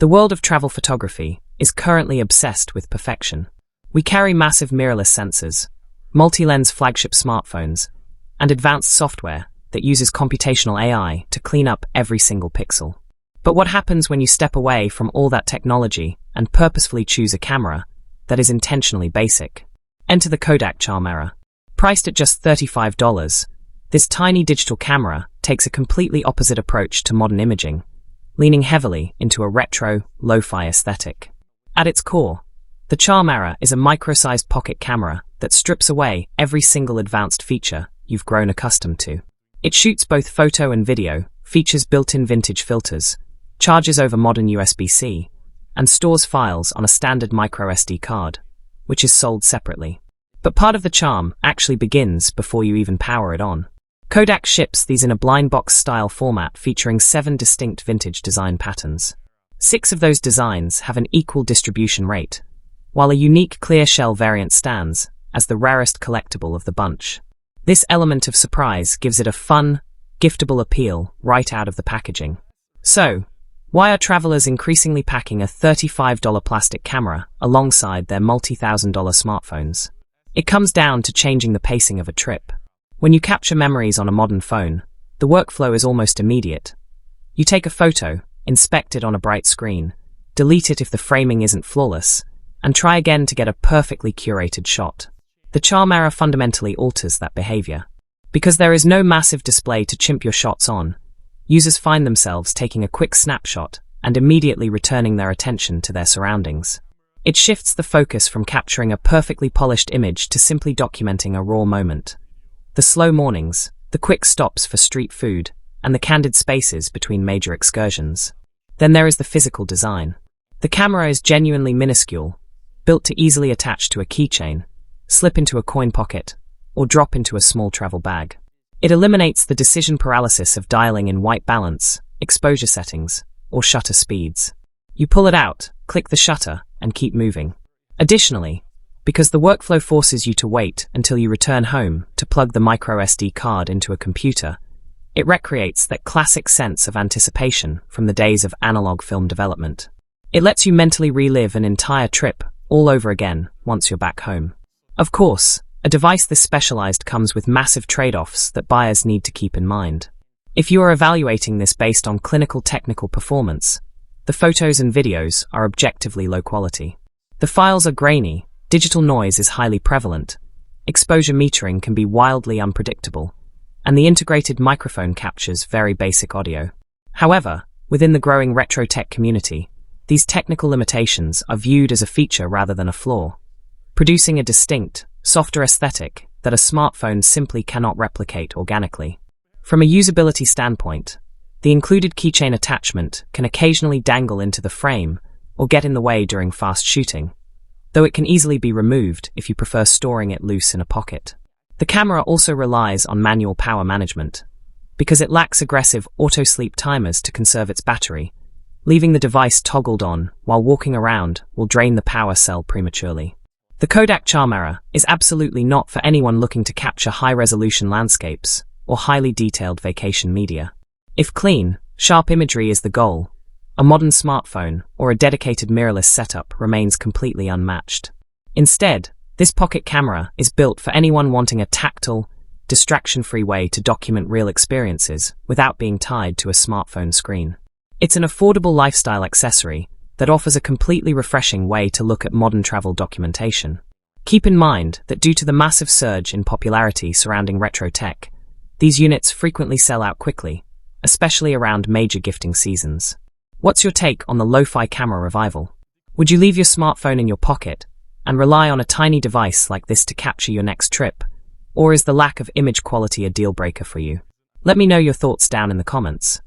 The world of travel photography is currently obsessed with perfection. We carry massive mirrorless sensors, multi-lens flagship smartphones, and advanced software that uses computational AI to clean up every single pixel. But what happens when you step away from all that technology and purposefully choose a camera that is intentionally basic? Enter the Kodak Charmera. Priced at just $35, this tiny digital camera takes a completely opposite approach to modern imaging, leaning heavily into a retro, lo-fi aesthetic. At its core, the Charmera is a micro-sized pocket camera that strips away every single advanced feature you've grown accustomed to. It shoots both photo and video, features built-in vintage filters, charges over modern USB-C, and stores files on a standard microSD card, which is sold separately. But part of the charm actually begins before you even power it on. Kodak ships these in a blind box style format featuring 7 distinct vintage design patterns. 6 of those designs have an equal distribution rate, while a unique clear shell variant stands as the rarest collectible of the bunch. This element of surprise gives it a fun, giftable appeal right out of the packaging. So, why are travelers increasingly packing a $35 plastic camera alongside their multi-thousand-dollar smartphones? It comes down to changing the pacing of a trip. When you capture memories on a modern phone, the workflow is almost immediate. You take a photo, inspect it on a bright screen, delete it if the framing isn't flawless, and try again to get a perfectly curated shot. The Charmera fundamentally alters that behavior. Because there is no massive display to chimp your shots on, users find themselves taking a quick snapshot and immediately returning their attention to their surroundings. It shifts the focus from capturing a perfectly polished image to simply documenting a raw moment. The slow mornings, the quick stops for street food, and the candid spaces between major excursions. Then there is the physical design. The camera is genuinely minuscule, built to easily attach to a keychain, slip into a coin pocket, or drop into a small travel bag. It eliminates the decision paralysis of dialing in white balance, exposure settings, or shutter speeds. You pull it out, click the shutter, and keep moving. Additionally, because the workflow forces you to wait until you return home to plug the microSD card into a computer, it recreates that classic sense of anticipation from the days of analog film development. It lets you mentally relive an entire trip all over again once you're back home. Of course, a device this specialized comes with massive trade-offs that buyers need to keep in mind. If you are evaluating this based on clinical technical performance, the photos and videos are objectively low quality. The files are grainy, digital noise is highly prevalent, exposure metering can be wildly unpredictable, and the integrated microphone captures very basic audio. However, within the growing retro tech community, these technical limitations are viewed as a feature rather than a flaw, producing a distinct, softer aesthetic that a smartphone simply cannot replicate organically. From a usability standpoint, the included keychain attachment can occasionally dangle into the frame or get in the way during fast shooting, though it can easily be removed if you prefer storing it loose in a pocket. The camera also relies on manual power management, because it lacks aggressive auto-sleep timers to conserve its battery. Leaving the device toggled on while walking around will drain the power cell prematurely. The Kodak Charmera is absolutely not for anyone looking to capture high-resolution landscapes or highly detailed vacation media. If clean, sharp imagery is the goal, a modern smartphone or a dedicated mirrorless setup remains completely unmatched. Instead, this pocket camera is built for anyone wanting a tactile, distraction-free way to document real experiences without being tied to a smartphone screen. It's an affordable lifestyle accessory that offers a completely refreshing way to look at modern travel documentation. Keep in mind that due to the massive surge in popularity surrounding retro tech, these units frequently sell out quickly, especially around major gifting seasons. What's your take on the lo-fi camera revival? Would you leave your smartphone in your pocket and rely on a tiny device like this to capture your next trip? Or is the lack of image quality a deal breaker for you? Let me know your thoughts down in the comments.